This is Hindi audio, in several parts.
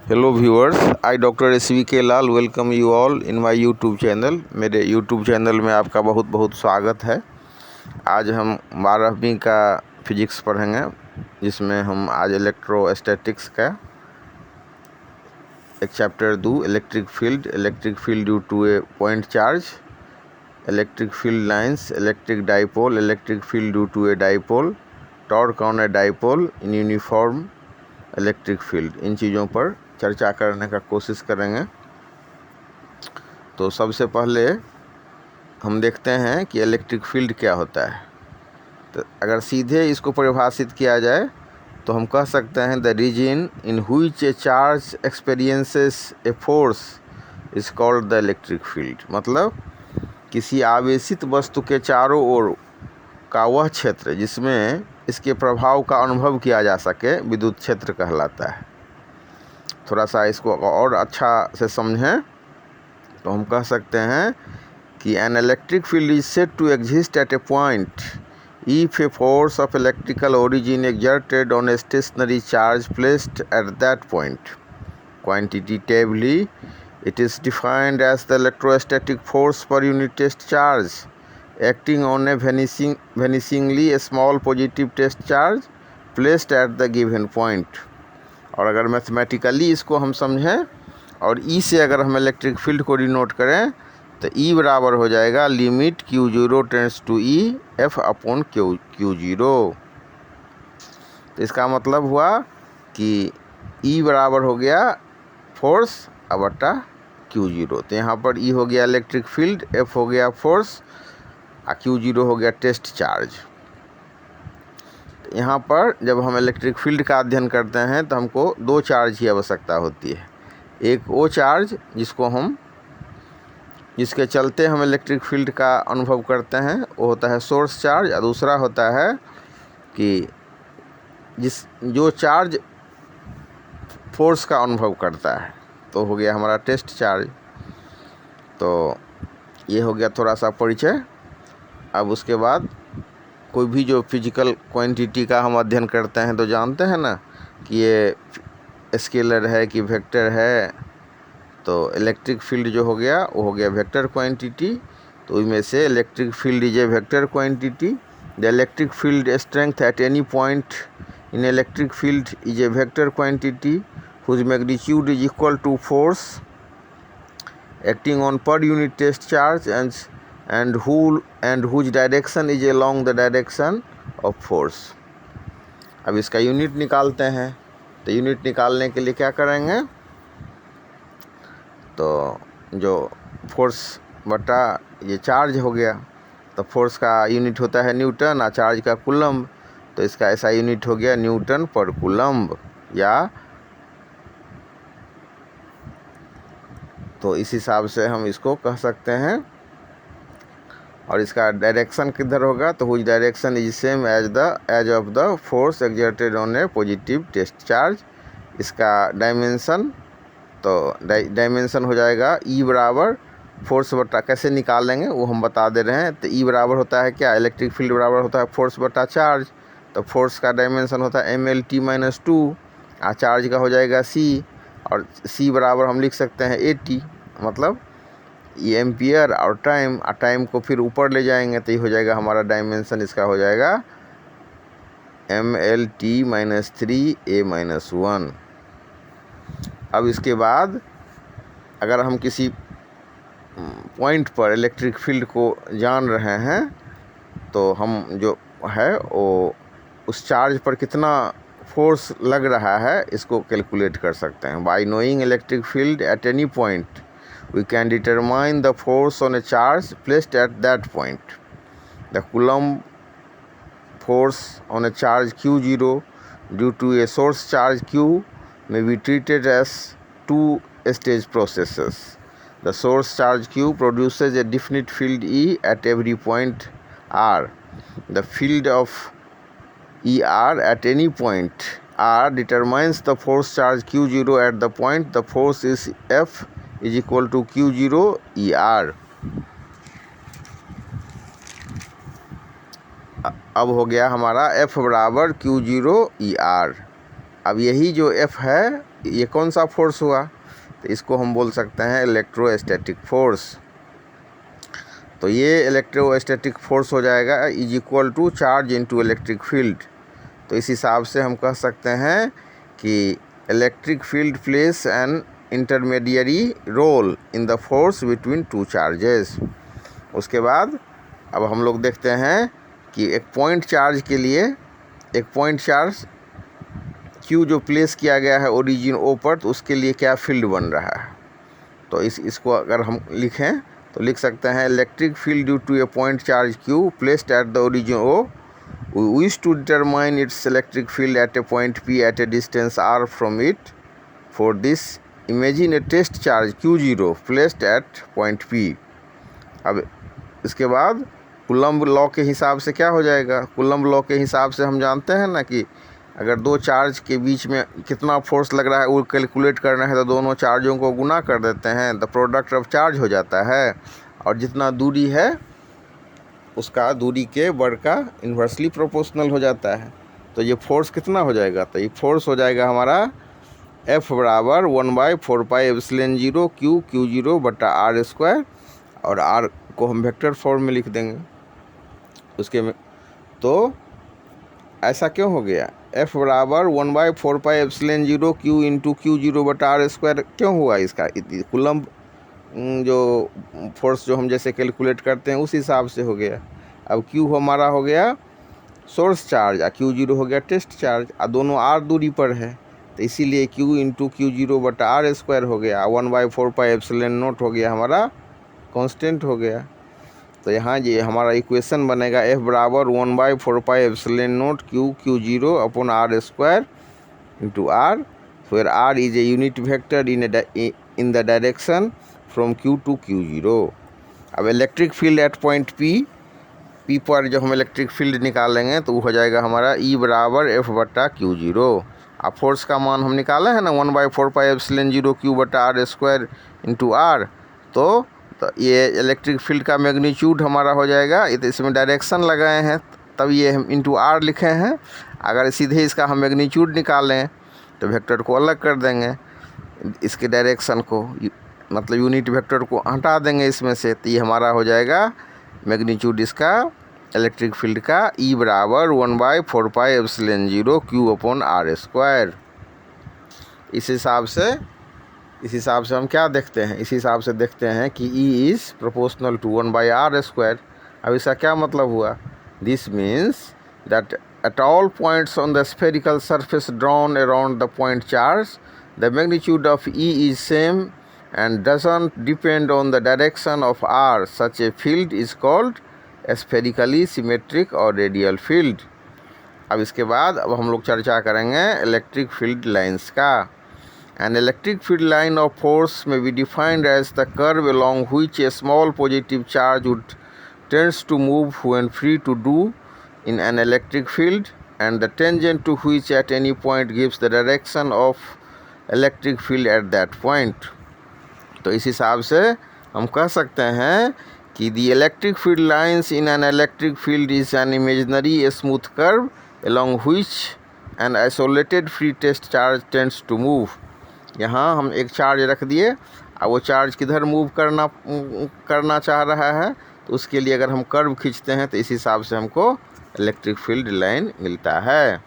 Hello viewers, I doctor SVK Lal welcome you all in my YouTube channel. मेरे यूट्यूब चैनल में आपका बहुत बहुत स्वागत है। आज हम 12वीं का फिजिक्स पढ़ेंगे, जिसमें हम आज इलेक्ट्रोस्टैटिक्स का एक chapter electric field due to a point charge, electric field lines, electric dipole, electric field due to a dipole, torque on a dipole in uniform electric field. इन चीज़ों पर चर्चा करने का कोशिश करेंगे। तो सबसे पहले हम देखते हैं कि इलेक्ट्रिक फील्ड क्या होता है। तो अगर सीधे इसको परिभाषित किया जाए तो हम कह सकते हैं the region in which a charge experiences a force is called the electric field. मतलब किसी आवेशित वस्तु के चारों ओर का वह क्षेत्र जिसमें इसके प्रभाव का अनुभव किया जा सके विद्युत क्षेत्र कहलाता है। थोड़ा सा इसको और अच्छा से समझें तो हम कह सकते हैं कि an electric field is said to exist at a point if a force of electrical origin exerted on a stationary charge placed at that point. Quantitatively, it is defined as the electrostatic force per unit test charge acting on a vanishingly small positive test charge placed at the given point. और अगर मैथमेटिकली इसको हम समझें और ई से अगर हम इलेक्ट्रिक फील्ड को डिनोट करें तो ई बराबर हो जाएगा limit Q0 tends to E F upon Q0। तो इसका मतलब हुआ कि ई बराबर हो गया फोर्स बटा Q0। तो यहाँ पर ई हो गया इलेक्ट्रिक फील्ड, F हो गया फोर्स और Q0 हो गया टेस्ट चार्ज। यहाँ पर जब हम इलेक्ट्रिक फील्ड का अध्ययन करते हैं तो हमको दो चार्ज की आवश्यकता होती है। एक वो चार्ज जिसके चलते हम इलेक्ट्रिक फील्ड का अनुभव करते हैं, वो होता है सोर्स चार्ज, और दूसरा होता है कि जो चार्ज फोर्स का अनुभव करता है, तो हो गया हमारा टेस्ट चार्ज। तो ये हो गया थोड़ा सा परिचय। अब उसके बाद कोई भी जो फिजिकल क्वांटिटी का हम अध्ययन करते हैं तो जानते हैं ना कि ये स्केलर है कि वेक्टर है। तो इलेक्ट्रिक फील्ड जो हो गया वो हो गया वेक्टर क्वांटिटी। तो उसमें से electric field is a vector quantity. The electric field strength at any point in electric field is a vector quantity whose magnitude is equal to force acting on per unit test charge and whose direction is along the direction of force. अब इसका यूनिट निकालते हैं। तो यूनिट निकालने के लिए क्या करेंगे, तो जो फोर्स बटा ये चार्ज हो गया, तो फोर्स का यूनिट होता है न्यूटन और चार्ज का कूलम्ब। तो इसका ऐसा यूनिट हो गया न्यूटन पर कूलम्ब, या तो इस हिसाब से हम इसको कह सकते हैं। और इसका डायरेक्शन किधर होगा, तो whose direction is same as of the force exerted on a positive test charge. इसका डायमेंशन, तो डायमेंशन हो जाएगा ई बराबर फोर्स बटा, कैसे निकालेंगे वो हम बता दे रहे हैं। तो ई बराबर होता है क्या, इलेक्ट्रिक फील्ड बराबर होता है फोर्स बटा चार्ज। तो फोर्स का डायमेंशन होता है MLT-2 और चार्ज का हो जाएगा C, और C बराबर हम लिख सकते हैं AT, मतलब ये एम्पियर, और टाइम को फिर ऊपर ले जाएंगे तो ये हो जाएगा हमारा डायमेंशन, इसका हो जाएगा MLT-3A-1। अब इसके बाद अगर हम किसी पॉइंट पर इलेक्ट्रिक फील्ड को जान रहे हैं तो हम जो है वो उस चार्ज पर कितना फोर्स लग रहा है इसको कैलकुलेट कर सकते हैं। Bye knowing electric field eight any point we can determine the force on a charge placed at that point. The Coulomb force on a charge Q0 due to a source charge Q may be treated as two stage processes. The source charge Q produces a definite field E at every point R. The field of ER at any point R determines the force charge Q0 at the point. The force is F is equal to Q0 ER। अब हो गया हमारा F बराबर Q0 ER। अब यही जो F है ये कौन सा फोर्स हुआ, तो इसको हम बोल सकते हैं इलेक्ट्रोस्टैटिक फोर्स। तो ये इलेक्ट्रोस्टैटिक फोर्स हो जाएगा is equal to charge into electric field. तो इस हिसाब से हम कह सकते हैं कि electric field plays an intermediary role in the force between two charges. उसके बाद अब हम लोग देखते हैं कि एक पॉइंट चार्ज के लिए एक पॉइंट चार्ज Q जो प्लेस किया गया है ओरिजिन O पर, तो उसके लिए क्या फील्ड बन रहा है। तो इसको अगर हम लिखें तो लिख सकते हैं electric field due to a point charge Q placed at the origin O, we wish to determine its electric field at a point P at a distance r from it. For this, imagine a test charge Q0 placed at point P. अब इसके बाद कूलम्ब लॉ के हिसाब से क्या हो जाएगा, कूलम्ब लॉ के हिसाब से हम जानते हैं ना कि अगर दो चार्ज के बीच में कितना फोर्स लग रहा है वो कैलकुलेट करना है तो दोनों चार्जों को गुना कर देते हैं, द प्रोडक्ट ऑफ चार्ज हो जाता है, और जितना दूरी है उसका दूरी के वर्ग का इन्वर्सली प्रोपोर्शनल हो जाता है। तो ये फोर्स कितना हो जाएगा, तो ये फोर्स हो जाएगा हमारा F बराबर 1/4πε0 Q0 बटा r², और r को हम वेक्टर फॉर्म में लिख देंगे उसके में। तो ऐसा क्यों हो गया, F बराबर 1/4πε0 Q इंटू Q0 बटा r² क्यों हुआ, इसका कूलम्ब जो फोर्स जो हम जैसे कैलकुलेट करते हैं उस हिसाब से हो गया। अब Q हमारा हो गया सोर्स चार्ज और Q0 हो गया टेस्ट चार्ज, और दोनों r दूरी पर है, तो इसीलिए Q इंटू Q0 बटा r² हो गया, 1/4πε0 हो गया हमारा कांस्टेंट हो गया। तो यहाँ ये हमारा इक्वेशन बनेगा F बराबर 1/4πε0 Q0 upon r² into r, फिर r is a unit vector in the direction from Q to Q0। अब electric field at point P पर जब हम इलेक्ट्रिक फील्ड निकालेंगे तो वो हो जाएगा हमारा E बराबर F बटा Q0। अब फोर्स का मान हम निकाले हैं ना 1/4πε0 Q बटा r² इंटू r, तो ये इलेक्ट्रिक फील्ड का मैग्नीट्यूड हमारा हो जाएगा, ये तो इसमें डायरेक्शन लगाए हैं तब ये हम इंटू r लिखे हैं। अगर सीधे इसका हम मैग्नीट्यूड निकालें तो वेक्टर को अलग कर देंगे, इसके डायरेक्शन को मतलब यूनिट वेक्टर को हटा देंगे इसमें से, तो ये हमारा हो जाएगा मैग्नीट्यूड इसका इलेक्ट्रिक फील्ड का E बराबर 1/4πε0 Q अपॉन r²। इस हिसाब से हम क्या देखते हैं, इस हिसाब से देखते हैं कि E is proportional to 1/r²। अब इसका क्या मतलब हुआ, this means that at all points on the spherical surface drawn around the point charge, the magnitude of E is same and doesn't depend on the direction of r. Such a field is called a spherically symmetric or radial field. अब इसके बाद अब हम लोग चर्चा करेंगे इलेक्ट्रिक फील्ड लाइंस का। An electric field line of force may be defined as the curve along which a small positive charge would tends to move when free to do in an electric field, and the tangent to which at any point gives the direction of electric field at that point. तो इस हिसाब से हम कह सकते हैं कि the electric field lines in an electric field is an imaginary smooth curve along which an isolated free test charge tends to move. यहाँ हम एक चार्ज रख दिए और वो चार्ज किधर मूव करना चाह रहा है, तो उसके लिए अगर हम कर्व खींचते हैं तो इस हिसाब से हमको इलेक्ट्रिक फील्ड लाइन मिलता है।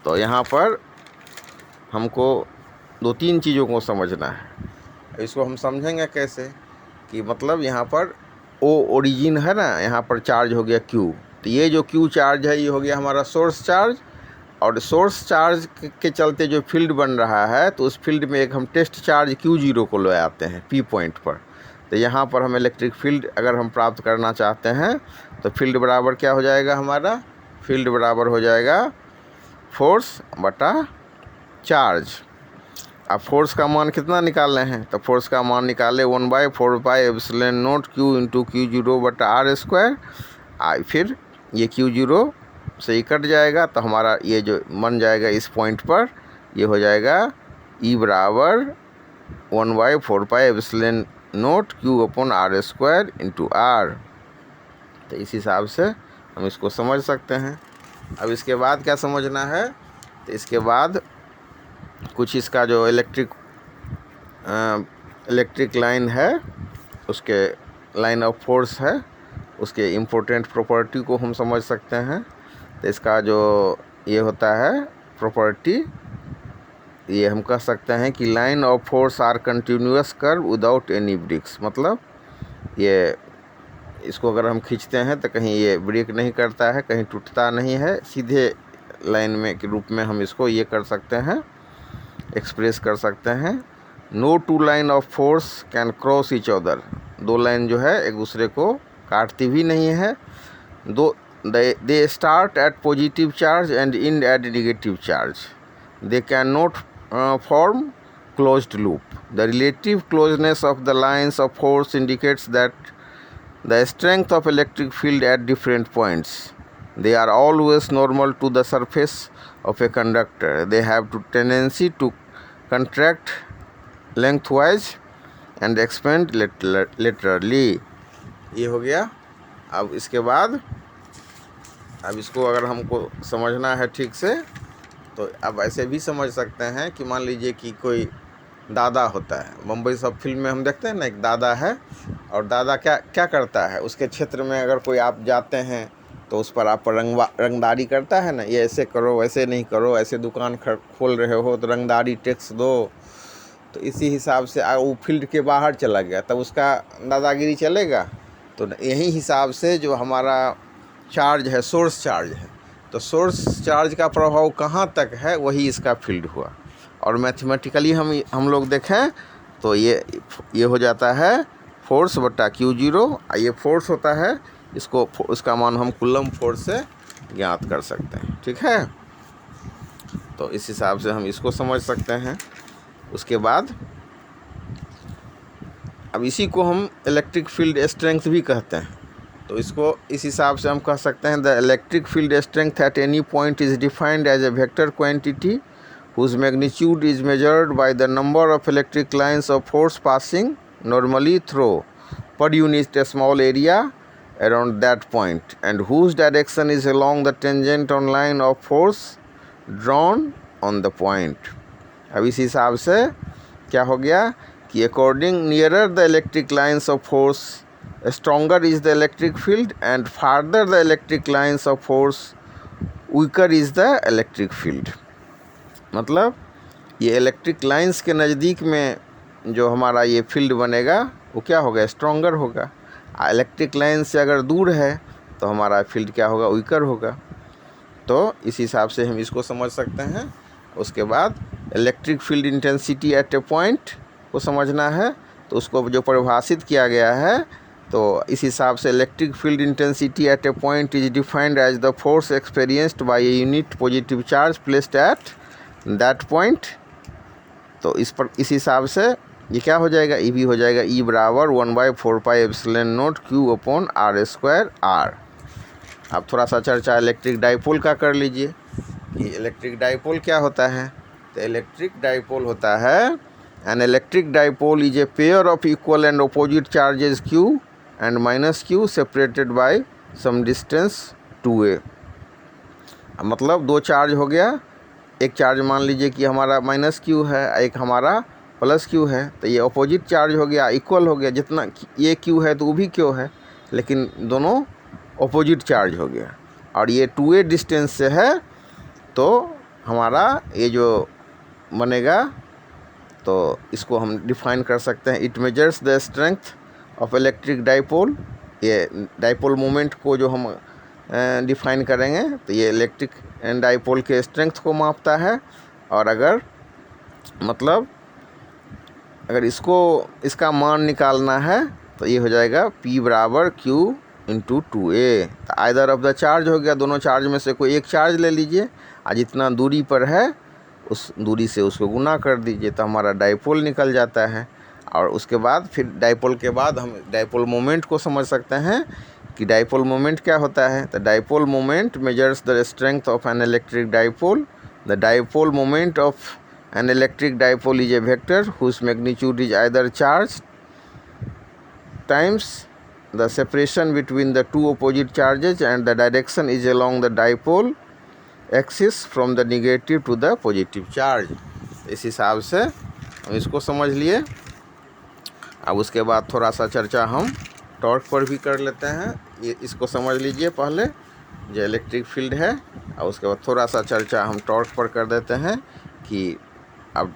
तो यहाँ पर हमको दो तीन चीज़ों को समझना है। इसको हम समझेंगे कैसे कि मतलब यहाँ पर O ओरिजिन है ना, यहाँ पर चार्ज हो गया Q, तो ये जो Q चार्ज है ये हो गया हमारा सोर्स चार्ज, और सोर्स चार्ज के चलते जो फील्ड बन रहा है तो उस फील्ड में एक हम टेस्ट चार्ज Q0 को ले आते हैं P पॉइंट पर। तो यहाँ पर हम इलेक्ट्रिक फील्ड अगर हम प्राप्त करना चाहते हैं तो फील्ड बराबर क्या हो जाएगा हमारा, फील्ड बराबर हो जाएगा फोर्स बटा चार्ज। अब फोर्स का मान कितना निकालना है, तो फोर्स का मान निकाले 1/4πε0 Q इंटू Q0 बटा r²। फिर ये Q0 से ही कट जाएगा तो हमारा ये जो बन जाएगा इस पॉइंट पर ये हो जाएगा E बराबर 1/4πε0 Q upon r² into r। तो इस हिसाब से हम इसको समझ सकते हैं। अब इसके बाद क्या समझना है तो इसके बाद कुछ इसका जो इलेक्ट्रिक लाइन है, उसके लाइन ऑफ फोर्स है, उसके इम्पोर्टेंट प्रॉपर्टी को हम समझ सकते हैं। तो इसका जो ये होता है प्रॉपर्टी, ये हम कह सकते हैं कि line of force are continuous curve without any breaks. मतलब ये इसको अगर हम खींचते हैं तो कहीं ये ब्रेक नहीं करता है, कहीं टूटता नहीं है, सीधे लाइन में के रूप में हम इसको ये कर सकते हैं, एक्सप्रेस कर सकते हैं। No two line of force can cross each other. दो लाइन जो है एक दूसरे को काटती भी नहीं है। They start at positive charge and end at negative charge. They can not form closed loop. The relative closeness of the lines of force indicates that the strength of electric field at different points. They are always normal to the surface of a conductor. They have to tendency to contract lengthwise and expand laterally. ये हो गया। अब इसके बाद अब इसको अगर हमको समझना है ठीक से, तो अब ऐसे भी समझ सकते हैं कि मान लीजिए कि कोई दादा होता है। बम्बई सब फिल्म में हम देखते हैं ना, एक दादा है, और दादा क्या क्या करता है, उसके क्षेत्र में अगर कोई आप जाते हैं तो उस पर आप रंगदारी करता है ना, ये ऐसे करो, वैसे नहीं करो, ऐसे दुकान खोल रहे हो तो रंगदारी टैक्स दो। तो इसी हिसाब से वो फील्ड के बाहर चला गया तब उसका दादागिरी चलेगा। तो यही हिसाब से जो हमारा चार्ज है, सोर्स चार्ज है, तो सोर्स चार्ज का प्रभाव कहाँ तक है वही इसका फील्ड हुआ। और मैथमेटिकली हम लोग देखें तो ये हो जाता है फोर्स बटा Q0। ये फोर्स होता है, उसका मान हम कूलम फोर्स से ज्ञात कर सकते हैं। ठीक है, तो इस हिसाब से हम इसको समझ सकते हैं। उसके बाद अब इसी को हम इलेक्ट्रिक फील्ड स्ट्रेंथ भी कहते हैं। तो इसको इस हिसाब से हम कह सकते हैं, the electric field strength at any point is defined as a vector quantity whose magnitude is measured by the number of electric lines of force passing normally through per unit small area around that point, and whose direction is along the tangent on line of force drawn on the point. अब इस हिसाब से क्या हो गया कि according nearer the electric lines of force stronger is the electric field, and farther the electric lines of force weaker is the electric field. मतलब ये इलेक्ट्रिक लाइंस के नज़दीक में जो हमारा ये फील्ड बनेगा वो क्या होगा, स्ट्रॉन्गर होगा। इलेक्ट्रिक लाइन से अगर दूर है तो हमारा फील्ड क्या होगा, वीकर होगा। तो इस हिसाब से हम इसको समझ सकते हैं। उसके बाद electric field intensity at a point को समझना है, तो उसको जो परिभाषित किया गया है, तो इस हिसाब से electric field intensity at a point is defined as the force experienced by a unit positive charge placed at that point. तो इस हिसाब से ये क्या हो जाएगा, ई भी हो जाएगा, ई बराबर 1/4πε0 Q/r²r। अब थोड़ा सा चर्चा इलेक्ट्रिक डाइपोल का कर लीजिए कि इलेक्ट्रिक डाइपोल क्या होता है। तो इलेक्ट्रिक डाइपोल होता है, an electric dipole is a pair of equal and opposite charges Q and -Q separated by some distance 2a। मतलब दो चार्ज हो गया, एक चार्ज मान लीजिए कि हमारा -Q है, एक हमारा +Q है, तो ये अपोजिट चार्ज हो गया, इक्वल हो गया। जितना ये Q है तो वो भी Q है, लेकिन दोनों अपोजिट चार्ज हो गया। और ये 2a डिस्टेंस से है, तो हमारा ये जो बनेगा, तो इसको हम डिफाइन कर सकते हैं, it measures the strength of electric dipole. ये डाइपोल मोमेंट को जो हम डिफाइन करेंगे, तो ये इलेक्ट्रिक डाइपोल के स्ट्रेंथ को मापता है। और अगर इसका मान निकालना है तो ये हो जाएगा P बराबर Q × 2a। तो आइदर ऑफ द चार्ज हो गया, दोनों चार्ज में से कोई एक चार्ज ले लीजिए, और जितना दूरी पर है उस दूरी से उसको गुना कर दीजिए, तो हमारा डाइपोल निकल जाता है। और उसके बाद फिर डाइपोल के बाद हम डाइपोल मोमेंट को समझ सकते हैं कि डाइपोल मोमेंट क्या होता है। तो dipole moment measures the strength of an electric dipole. The dipole moment of an electric dipole is a vector whose magnitude is either charge times the separation between the two opposite charges, and the direction is along the dipole axis from the negative to the positive charge. इस हिसाब से हम इसको समझ लिए। अब उसके बाद थोड़ा सा चर्चा हम टॉर्क पर भी कर लेते हैं। ये इसको समझ लीजिए पहले, जो इलेक्ट्रिक फील्ड है, और उसके बाद थोड़ा सा चर्चा हम टॉर्क पर कर देते हैं कि अब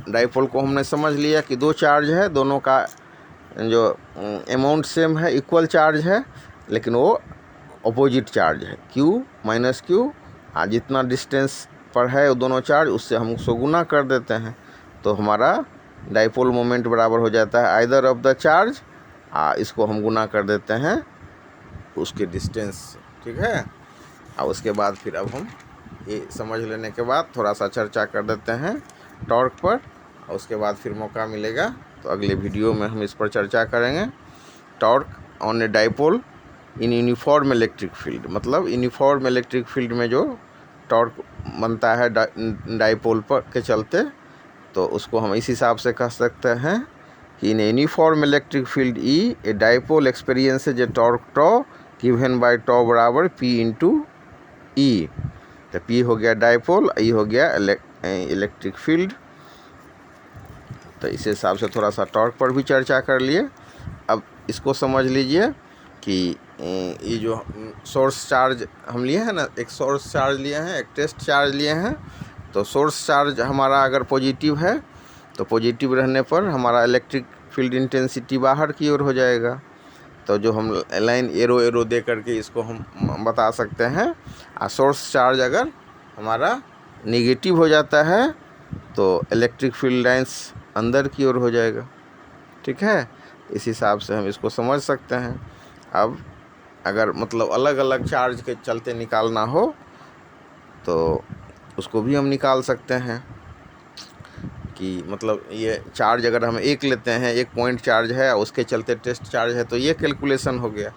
डाइपोल को हमने समझ लिया कि दो चार्ज है, दोनों का जो अमाउंट सेम है, इक्वल चार्ज है, लेकिन वो अपोजिट चार्ज है, Q माइनस Q। जितना डिस्टेंस पर है वो दोनों चार्ज, उससे हम उसको गुना कर देते हैं, तो हमारा डाइपोल मोमेंट बराबर हो जाता है आइदर ऑफ द चार्ज, इसको हम गुना कर देते हैं उसके डिस्टेंस से। ठीक है। और उसके बाद फिर अब हम ये समझ लेने के बाद थोड़ा सा चर्चा कर देते हैं टॉर्क पर, और उसके बाद फिर मौका मिलेगा तो अगले वीडियो में हम इस पर चर्चा करेंगे। Torque on a dipole in uniform electric field, मतलब यूनिफॉर्म इलेक्ट्रिक फील्ड में जो टॉर्क बनता है डाइपोल पर के चलते, तो उसको हम इस हिसाब से कह सकते हैं कि in uniform electric field E a dipole experiences a torque tau given by tau बराबर P इंटू ई। तो P हो गया डाइपोल, ई हो गया इलेक्ट्रिक फील्ड। तो इस हिसाब से थोड़ा सा टॉर्क पर भी चर्चा कर लिए। अब इसको समझ लीजिए कि ये जो सोर्स चार्ज हम लिए हैं ना, एक सोर्स चार्ज लिए हैं, एक टेस्ट चार्ज लिए हैं। तो सोर्स चार्ज हमारा अगर पॉजिटिव है तो पॉजिटिव रहने पर हमारा इलेक्ट्रिक फील्ड इंटेंसिटी बाहर की ओर हो जाएगा। तो जो हम लाइन एरो एरो दे करके इसको हम बता सकते हैं। सोर्स चार्ज अगर हमारा नेगेटिव हो जाता है तो इलेक्ट्रिक फील्ड लाइंस अंदर की ओर हो जाएगा। ठीक है, इस हिसाब से हम इसको समझ सकते हैं। अब अगर मतलब अलग अलग चार्ज के चलते निकालना हो तो उसको भी हम निकाल सकते हैं कि मतलब ये चार्ज अगर हम एक लेते हैं, एक पॉइंट चार्ज है, उसके चलते टेस्ट चार्ज है, तो ये कैलकुलेशन हो गया।